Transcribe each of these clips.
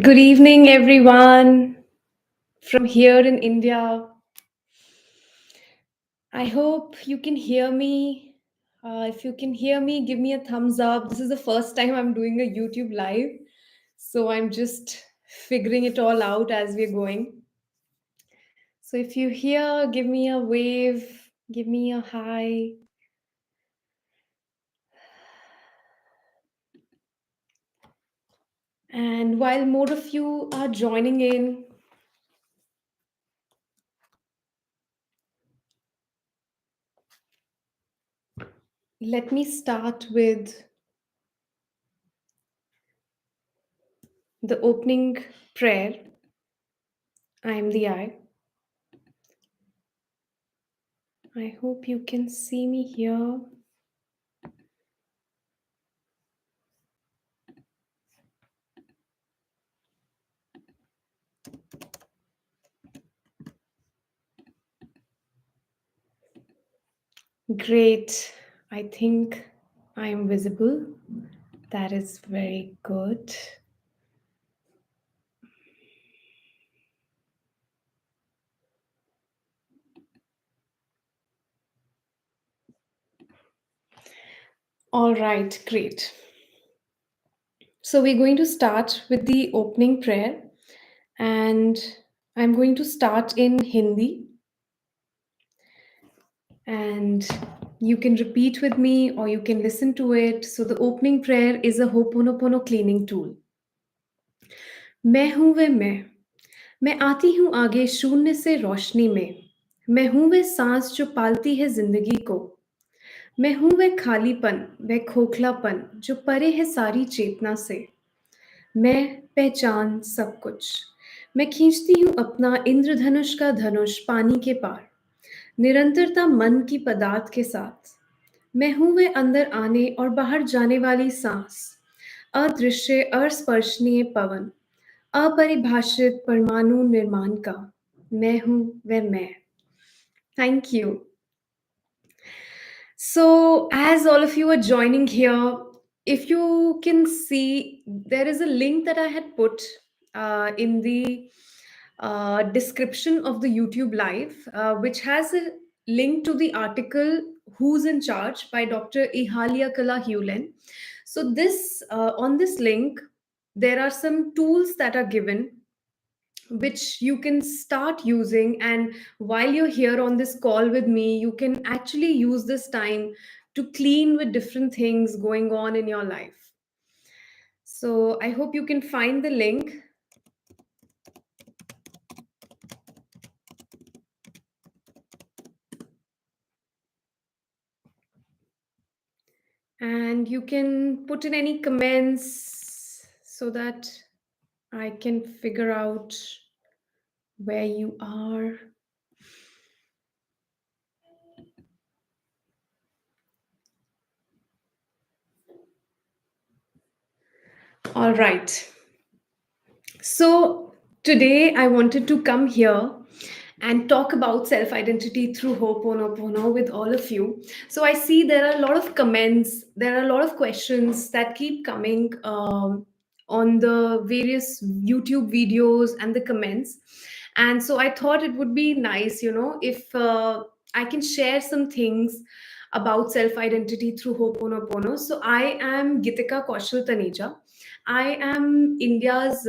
Good evening, everyone from here in India. I hope you can hear me. If you can hear me, give me a thumbs up. This is the first time I'm doing a YouTube live, so I'm just figuring it all out as we're going. So if you hear, give me a wave, give me a hi. And while more of you are joining in, let me start with the opening prayer. I am the I. I hope you can see me here. Great. I think I am visible. That is very good. All right, great. So we're going to start with the opening prayer, and I'm going to start in Hindi, and you can repeat with me or you can listen to it. So the opening prayer is a Ho'oponopono cleaning tool. मैं हूं वे मैं आती हूं आगे शून्य से रोशनी में मैं हूं वे सांस जो पालती है जिंदगी को मैं हूं वह खालीपन वह खोखलापन जो परे है सारी चेतना से मैं पहचान सब कुछ मैं खींचती हूँ अपना इंद्रधनुष का धनुष पानी के पार निरंतरता मन की पदार्थ के साथ मैं हूं वह अंदर आने और बाहर जाने वाली सांस अदृश्य अस्पर्शनीय पवन अपरिभाषित परमाणु निर्माण का मैं हूं वह मैं thank you So, as all of you are joining here, if you can see, there is a link that I had put in the description of the YouTube live, which has a link to the article Who's in Charge by Dr. Ihalia Kala Hewlin. So, this on this link, there are some tools that are given which you can start using, and while you're here on this call with me you can actually use this time to clean with different things going on in your life. So I hope you can find the link, and you can put in any comments so that I can figure out where you are. All right. So today I wanted to come here and talk about self identity through Ho'oponopono with all of you. So I see there are a lot of comments, there are a lot of questions that keep coming on the various YouTube videos and the comments. And so I thought it would be nice, if I can share some things about self identity through Ho'oponopono. So I am Gitika Kaushal Taneja. I am India's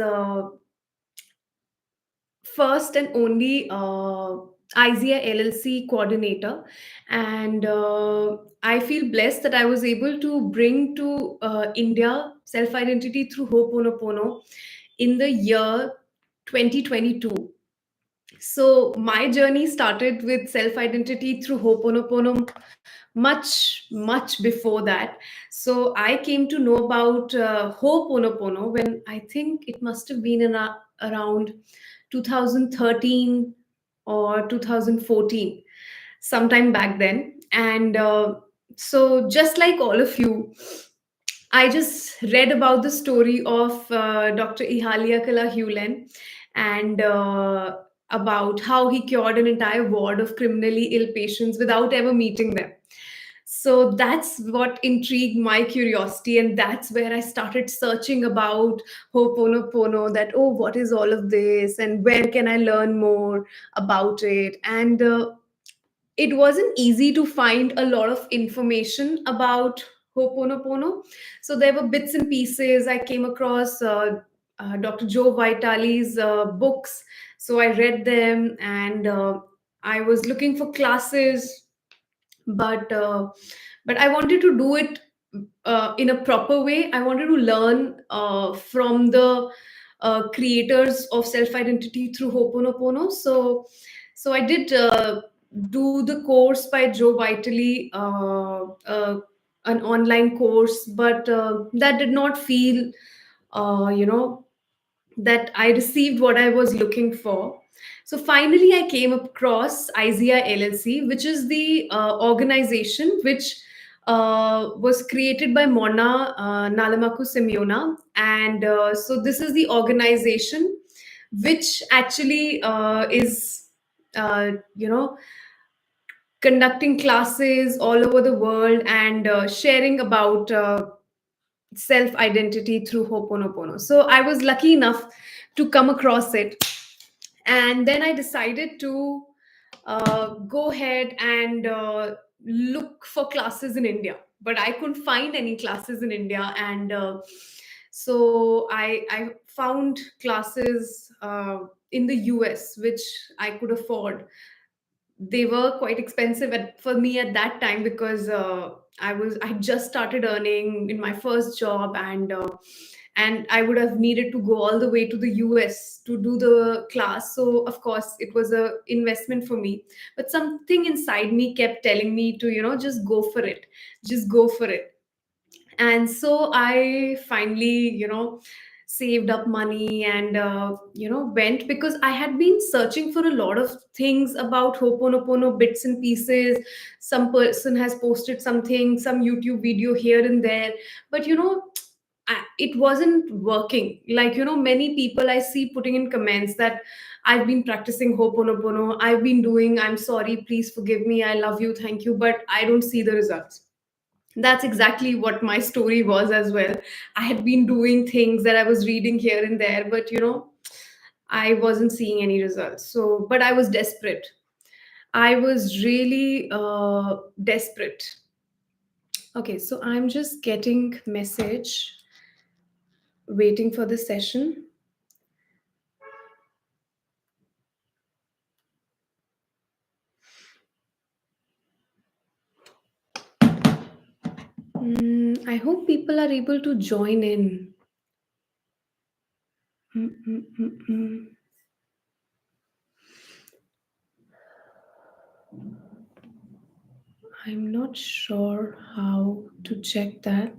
first and only IZIA LLC coordinator. And I feel blessed that I was able to bring to India self identity through Ho'oponopono in the year 2022. So my journey started with self identity through Ho'oponopono much before that. So I came to know about Ho'oponopono when I think it must have been in around 2013 or 2014, sometime back then. And so just like all of you, I just read about the story of Dr. Ihalia Kala Hewlin, and about how he cured an entire ward of criminally ill patients without ever meeting them. So that's what intrigued my curiosity, and that's where I started searching about Ho'oponopono. That, oh, what is all of this, and where can I learn more about it? And it wasn't easy to find a lot of information about Ho'oponopono. So there were bits and pieces. I came across Dr. Joe Vitale's books, so I read them, and I was looking for classes, but I wanted to do it in a proper way. I wanted to learn from the creators of self identity through Ho'oponopono. So I did do the course by Joe Vitale, an online course, but that did not feel, you know, that I received what I was looking for. So finally, I came across IZIA LLC, which is the organization which was created by Mona Nalamaku Simeona. And so this is the organization which actually is, you know, conducting classes all over the world and sharing about self identity through Ho'oponopono. So I was lucky enough to come across it, and then I decided to go ahead and look for classes in India, but I couldn't find any classes in India. And so I found classes in the US, which I could afford. They were quite expensive for me at that time, because I just started earning in my first job, and I would have needed to go all the way to the US to do the class. So of course it was a investment for me, but something inside me kept telling me to, just go for it, just go for it. And so I finally, saved up money and went, because I had been searching for a lot of things about Ho'oponopono, bits and pieces. Some person has posted something, some YouTube video here and there, but it wasn't working. Like, many people I see putting in comments that I've been practicing Ho'oponopono, I've been doing, I'm sorry, please forgive me, I love you, thank you, but I don't see the results. That's exactly what my story was as well. I had been doing things that I was reading here and there, but I wasn't seeing any results. So, but I was desperate. I was really desperate. Okay, so I'm just getting message, waiting for the session. I hope people are able to join in. Mm, mm, mm, mm. I'm not sure how to check that.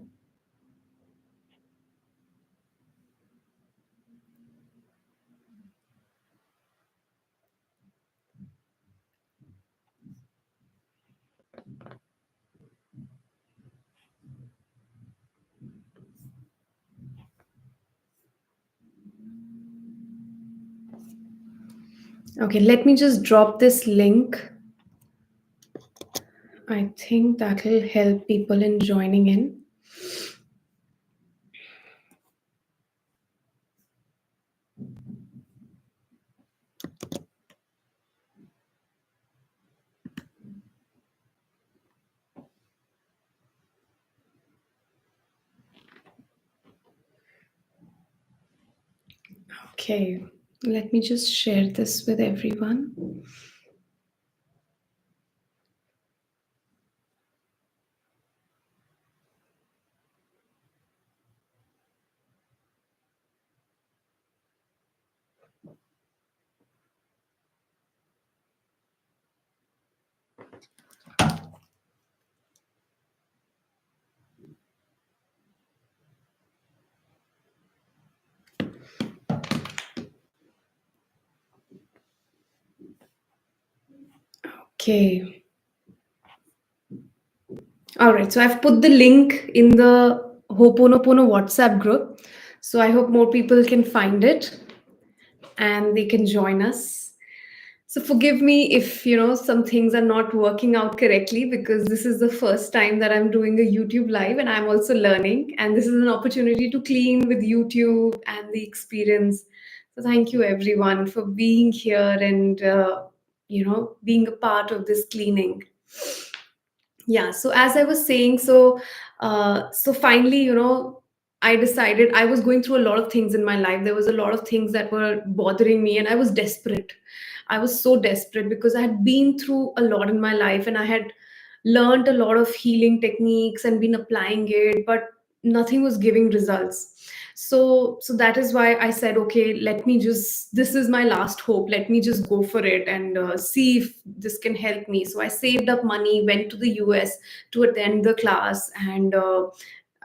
Okay, let me just drop this link. I think that will help people in joining in. Okay, let me just share this with everyone. Okay. All right. So I've put the link in the Ho'oponopono WhatsApp group. So I hope more people can find it and they can join us. So forgive me if, some things are not working out correctly, because this is the first time that I'm doing a YouTube live and I'm also learning, and this is an opportunity to clean with YouTube and the experience. So thank you everyone for being here and, being a part of this cleaning. Yeah, so as I was saying, so finally, I decided. I was going through a lot of things in my life. There was a lot of things that were bothering me, and I was desperate. I was so desperate because I had been through a lot in my life, and I had learned a lot of healing techniques and been applying it, but nothing was giving results. So that is why I said, okay, let me just, this is my last hope, let me just go for it and see if this can help me. So I saved up money, went to the US to attend the class,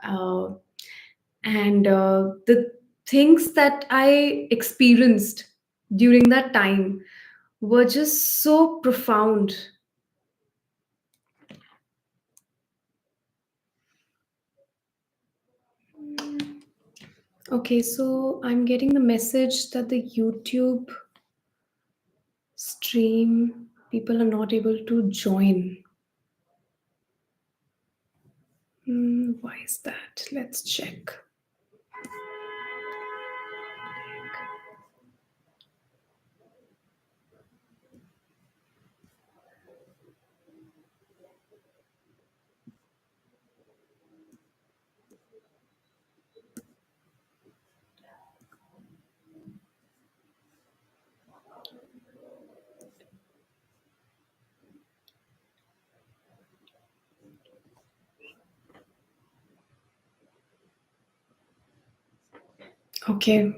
uh, and the things that I experienced during that time were just so profound. Okay, so I'm getting the message that the YouTube stream people are not able to join. Why is that? Let's check. Okay,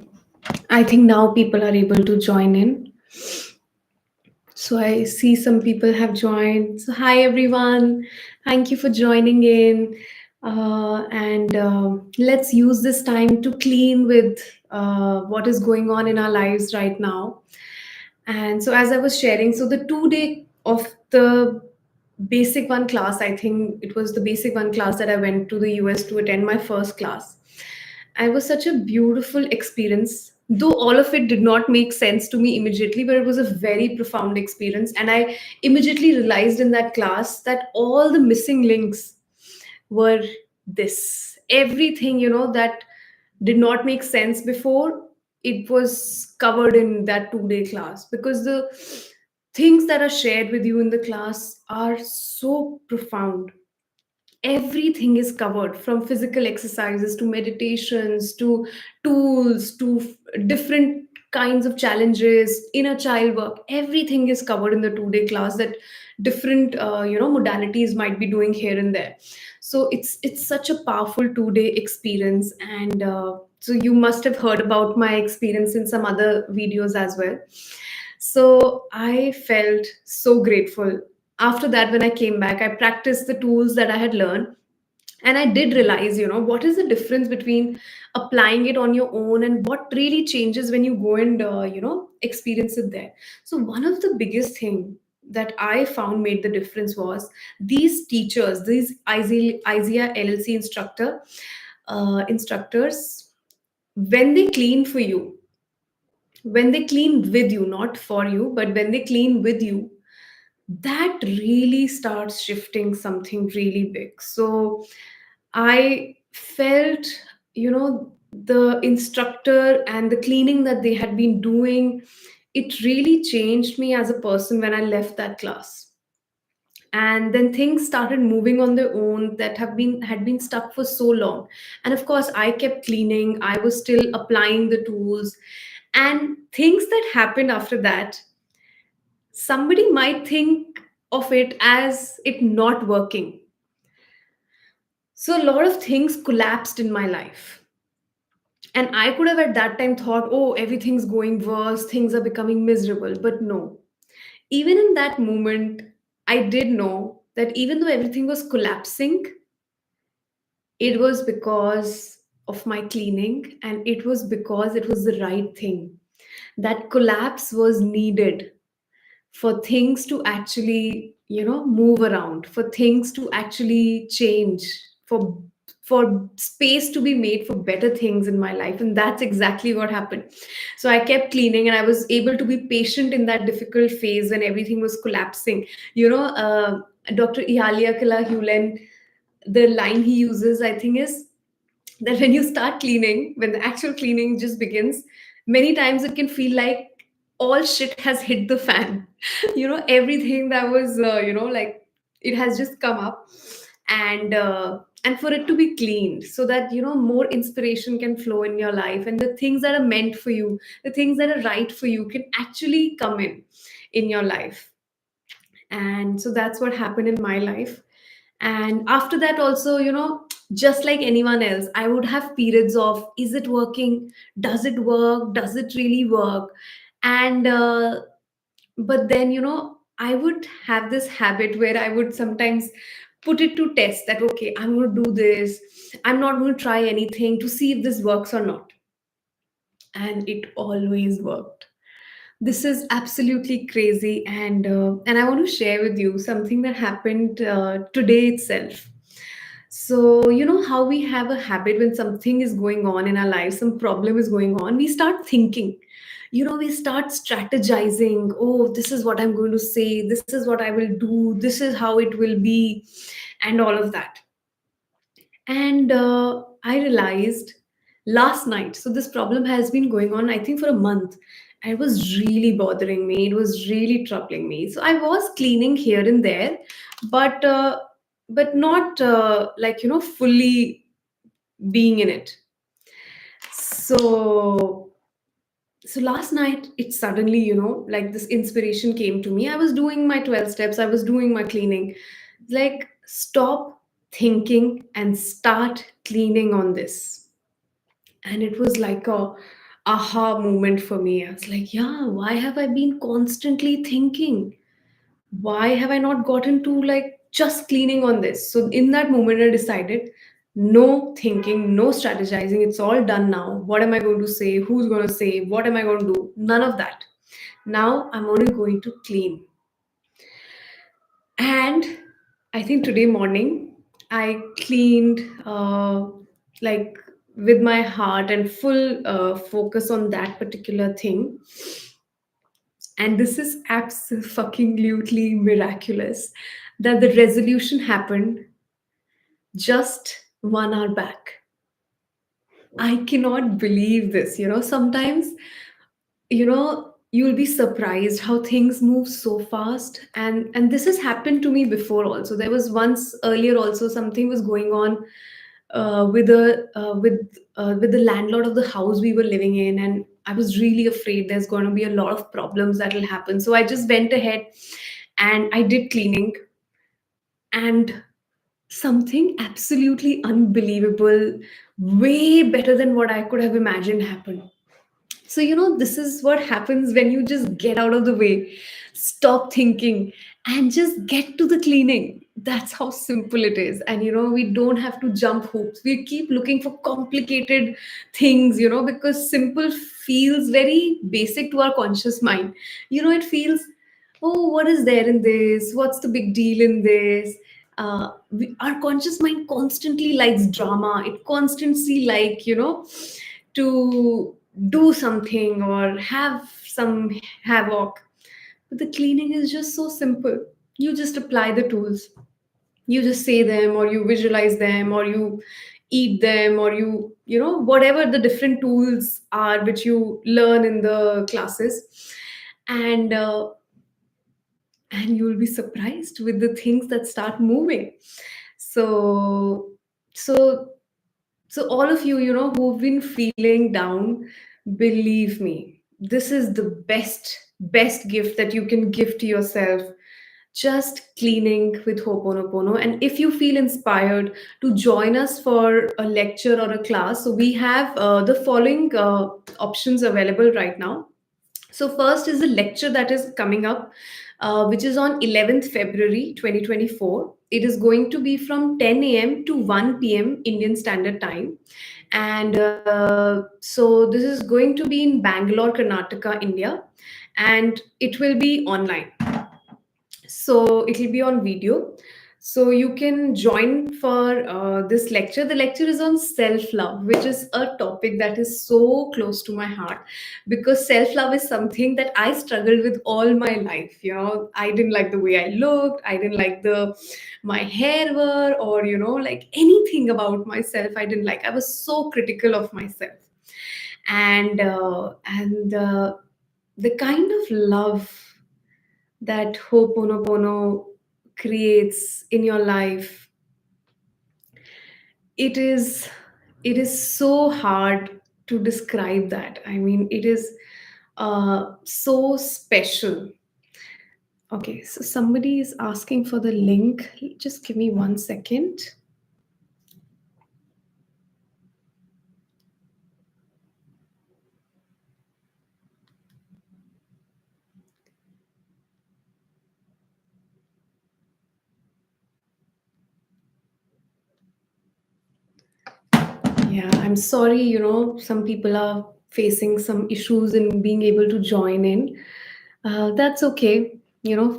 I think now people are able to join in. So I see some people have joined. So hi everyone, thank you for joining in. And let's use this time to clean with what is going on in our lives right now. And so, as I was sharing, so the 2 day of the basic one class, I think it was the basic one class that I went to the US to attend my first class. I was such a beautiful experience, though all of it did not make sense to me immediately, but it was a very profound experience. And I immediately realized in that class that all the missing links were this. Everything, that did not make sense before, it was covered in that 2 day class, because the things that are shared with you in the class are so profound. Everything is covered, from physical exercises to meditations to tools to different kinds of challenges, inner child work. Everything is covered in the 2 day class that different modalities might be doing here and there. So it's such a powerful 2 day experience. And so you must have heard about my experience in some other videos as well. So I felt so grateful. After that, when I came back, I practiced the tools that I had learned. And I did realize, what is the difference between applying it on your own and what really changes when you go and, experience it there. So one of the biggest thing that I found made the difference was these teachers, these IZIA LLC instructors, when they clean for you, when they clean with you, not for you, but when they clean with you, that really starts shifting something really big. So I felt, the instructor and the cleaning that they had been doing, it really changed me as a person when I left that class. And then things started moving on their own that had been stuck for so long. And of course, I kept cleaning, I was still applying the tools, and things that happened after that, somebody might think of it as it not working. So a lot of things collapsed in my life. And I could have at that time thought, oh, everything's going worse, things are becoming miserable. But no, even in that moment, I did know that even though everything was collapsing, it was because of my cleaning, and it was because it was the right thing. That collapse was needed for things to actually, move around, for things to actually change, for for space to be made for better things in my life. And that's exactly what happened. So I kept cleaning, and I was able to be patient in that difficult phase when everything was collapsing. Dr. Ihalia Kala Hulen, the line he uses, I think, is that when you start cleaning, when the actual cleaning just begins, many times it can feel like all shit has hit the fan. Everything that was, like, it has just come up, and for it to be cleaned so that more inspiration can flow in your life, and the things that are meant for you, the things that are right for you, can actually come in your life. And so that's what happened in my life. And after that also, just like anyone else, I would have periods of, is it working, does it work, does it really work? And but then, I would have this habit where I would sometimes put it to test, that okay, I'm going to do this, I'm not going to try anything to see if this works or not. And it always worked. This is absolutely crazy, and I want to share with you something that happened today itself. So, you know how we have a habit, when something is going on in our life, some problem is going on, we start thinking, we start strategizing. Oh, this is what I'm going to say, this is what I will do, this is how it will be, and all of that. And I realized last night, so this problem has been going on, I think, for a month. It was really bothering me, it was really troubling me. So I was cleaning here and there, but not like, fully being in it. So so last night, it suddenly, like, this inspiration came to me. I was doing my 12 steps, I was doing my cleaning, like, stop thinking and start cleaning on this. And it was like a aha moment for me. I was like, yeah, why have I been constantly thinking? Why have I not gotten to, like, just cleaning on this? So in that moment, I decided, no thinking, no strategizing, it's all done now. What am I going to say, who's going to say, what am I going to do? None of that. Now I'm only going to clean. And I think today morning, I cleaned, like, with my heart and full focus on that particular thing. And this is absolutely miraculous that the resolution happened just 1 hour back. I cannot believe this. Sometimes, you'll be surprised how things move so fast. And this has happened to me before also. There was once earlier also, something was going on with the landlord of the house we were living in, and I was really afraid there's going to be a lot of problems that will happen. So I just went ahead and I did cleaning, and something absolutely unbelievable, way better than what I could have imagined, happened. So, this is what happens when you just get out of the way, stop thinking, and just get to the cleaning. That's how simple it is. And, we don't have to jump hoops. We keep looking for complicated things, because simple feels very basic to our conscious mind. It feels, oh, what is there in this? What's the big deal in this? Our conscious mind constantly likes drama. It constantly like, to do something or have some havoc. But the cleaning is just so simple. You just apply the tools. You just say them, or you visualize them, or you eat them, or whatever the different tools are which you learn in the classes. And and you'll be surprised with the things that start moving. So so so all of you, who've been feeling down, believe me, this is the best gift that you can give to yourself. Just cleaning with Ho'oponopono. And if you feel inspired to join us for a lecture or a class, so we have the following options available right now. So first is the lecture that is coming up, which is on 11th February 2024. It is going to be from 10 a.m. to 1 p.m. Indian Standard Time. And so this is going to be in Bangalore, Karnataka, India. And it will be online. So it will be on video. So you can join for this lecture. The lecture is on self love, which is a topic that is so close to my heart, because self love is something that I struggled with all my life. You know, I didn't like the way I looked. I didn't like the my hair were, or like anything about myself. I didn't like. I was so critical of myself, and the kind of love that Ho'oponopono creates in your life, it is it is so hard to describe that. I mean, it is so special. Okay, so somebody is asking for the link. Just give me 1 second. Yeah, I'm sorry, some people are facing some issues in being able to join in. That's okay.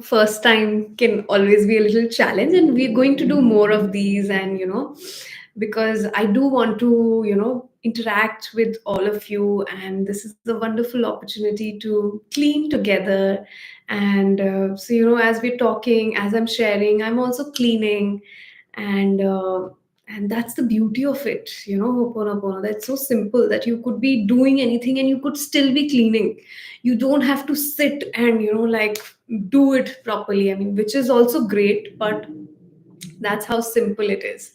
First time can always be a little challenge, and we're going to do more of these. And, because I do want to, interact with all of you, and this is a wonderful opportunity to clean together. And so, as we're talking, as I'm sharing, I'm also cleaning. And that's the beauty of it, Ho'oponopono. That's so simple that you could be doing anything and you could still be cleaning. You don't have to sit and like do it properly. I mean, which is also great, but that's how simple it is.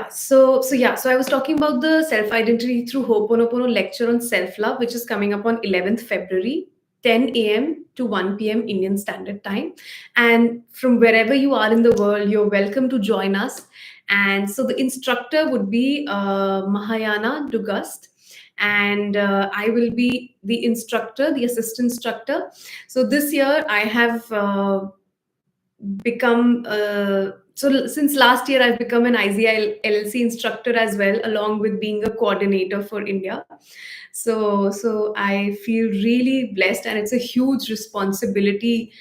So I was talking about the self identity through Ho'oponopono lecture on self love, which is coming up on 11th February, 10 a.m. to 1 p.m. Indian Standard Time. And from wherever you are in the world, you're welcome to join us. And so the instructor would be Mahayana Dugast, and I will be the instructor, the assistant instructor. So this year I have become since last year I've become an IZI LLC instructor as well, along with being a coordinator for India. So I feel really blessed, and it's a huge responsibility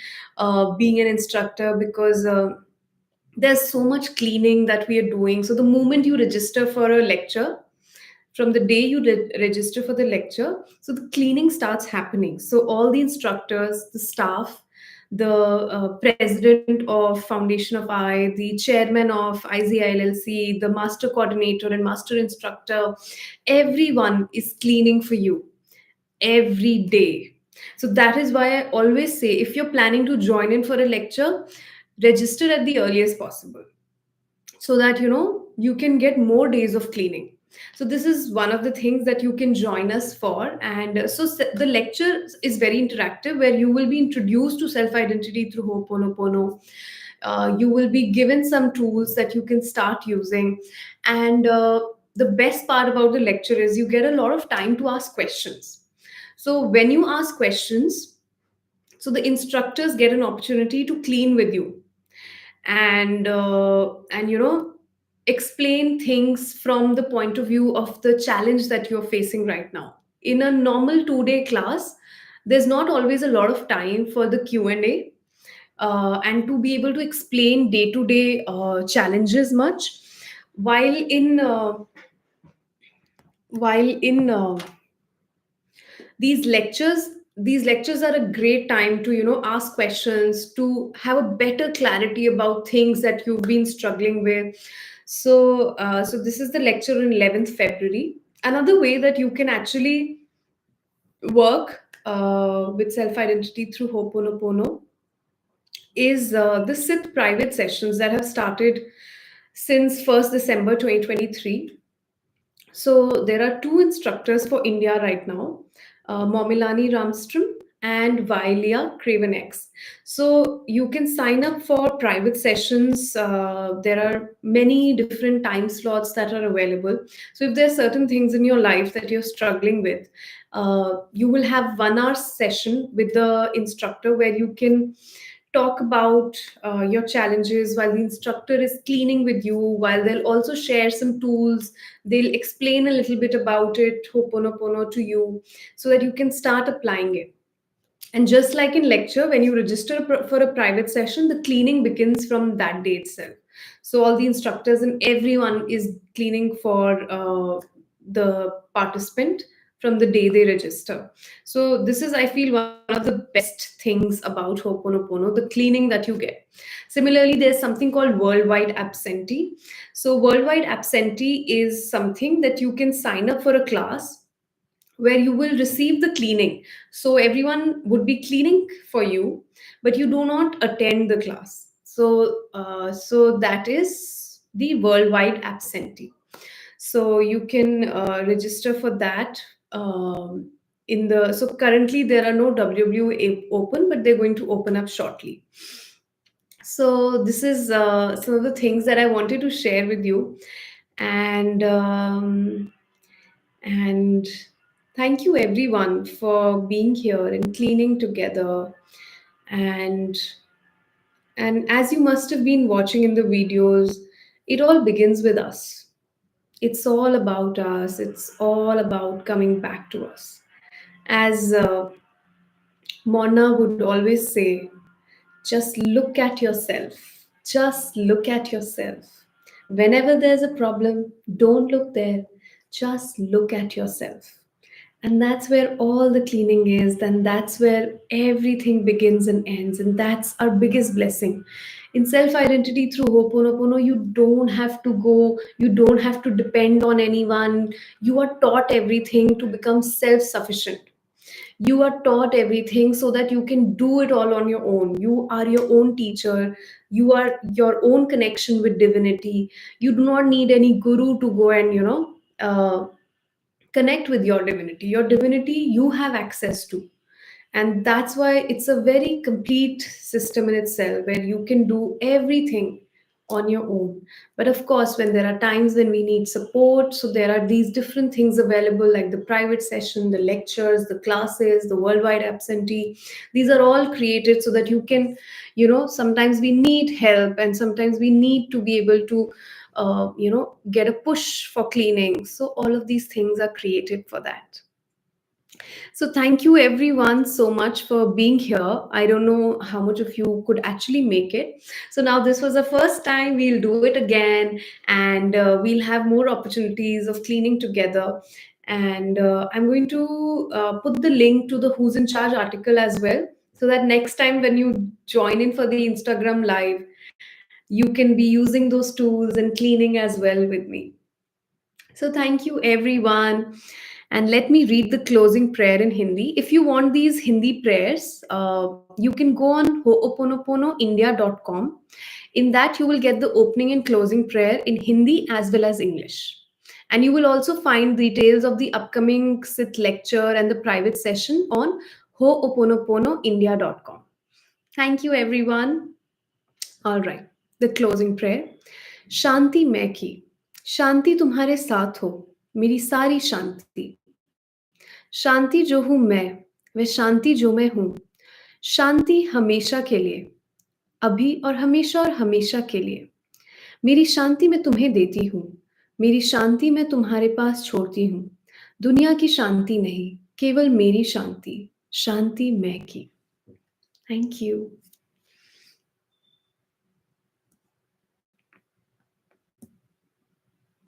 being an instructor, because there's so much cleaning that we are doing. So the moment you register for a lecture, from the day you register for the lecture, so the cleaning starts happening. So all the instructors, the staff, the president of Foundation of the chairman of IZILLC, the master coordinator and master instructor, everyone is cleaning for you every day. So that is why I always say, if you're planning to join in for a lecture, register at the earliest possible, so that you can get more days of cleaning. So this is one of the things that you can join us for. And the lecture is very interactive, where you will be introduced to self identity through Ho'oponopono. You will be given some tools that you can start using. And the best part about the lecture is you get a lot of time to ask questions. So when you ask questions, so the instructors get an opportunity to clean with you, and explain things from the point of view of the challenge that you're facing right now. In a normal 2-day class, there's not always a lot of time for the Q&A, and to be able to explain day to day challenges much. While in while in these lectures are a great time to ask questions, to have a better clarity about things that you've been struggling with. So this is the lecture on 11th February. Another way that you can actually work with self identity through Ho'oponopono is the SITH private sessions that have started since 1st December 2023. So there are two instructors for India right now, Momilani Ramstrom and Vailia Cravenex. So you can sign up for private sessions. There are many different time slots that are available. So if there are certain things in your life that you're struggling with, you will have 1 hour session with the instructor, where you can talk about your challenges while the instructor is cleaning with you, while they'll also share some tools. They'll explain a little bit about it, Ho'oponopono, to you, so that you can start applying it. And just like in lecture, when you register for a private session, the cleaning begins from that day itself. So all the instructors and everyone is cleaning for the participant from the day they register. So this is, I feel, one of the best things about Ho'oponopono, the cleaning that you get. Similarly, there's something called worldwide absentee. So worldwide absentee is something that you can sign up for a class where you will receive the cleaning. So everyone would be cleaning for you, but you do not attend the class. So that is the worldwide absentee. So you can register for that. In the So currently there are no WWA open, but they're going to open up shortly. So this is some of the things that I wanted to share with you, and and thank you everyone for being here and cleaning together. And as you must have been watching in the videos, it all begins with us. It's all about us. It's all about coming back to us. As Mona would always say, just look at yourself. Just look at yourself. Whenever there's a problem, don't look there. Just look at yourself. And that's where all the cleaning is. Then that's where everything begins and ends. And that's our biggest blessing. In self identity through Ho'oponopono, you don't have to go, you don't have to depend on anyone. You are taught everything to become self sufficient. You are taught everything so that you can do it all on your own. You are your own teacher. You are your own connection with divinity. You do not need any guru to go and connect with your divinity. Your divinity you have access to. And that's why it's a very complete system in itself, where you can do everything on your own. But of course, when there are times when we need support, so there are these different things available, like the private session, the lectures, the classes, the worldwide absentee. These are all created so that you can, sometimes we need help, and sometimes we need to be able to get a push for cleaning. So all of these things are created for that. So thank you everyone so much for being here. I don't know how much of you could actually make it. So now this was the first time. We'll do it again, and we'll have more opportunities of cleaning together. And I'm going to put the link to the Who's in Charge article as well, so that next time when you join in for the Instagram live, you can be using those tools and cleaning as well with me. So thank you everyone. And let me read the closing prayer in Hindi. If you want these Hindi prayers, you can go on ho'oponoponoindia.com. In that, you will get the opening and closing prayer in Hindi as well as English. And you will also find details of the upcoming SITH lecture and the private session on ho'oponoponoindia.com. Thank you, everyone. All right, the closing prayer. शांति मैं की, शांति तुम्हारे साथ हो, मेरी सारी शांति, शांति जो हूं मैं, वह शांति जो मैं हूं, शांति हमेशा के लिए, अभी और हमेशा के लिए। मेरी शांति मैं तुम्हें देती हूँ, मेरी शांति मैं तुम्हारे पास छोड़ती हूँ। दुनिया की शांति नहीं, केवल मेरी शांति, शांति मैं की। Thank you.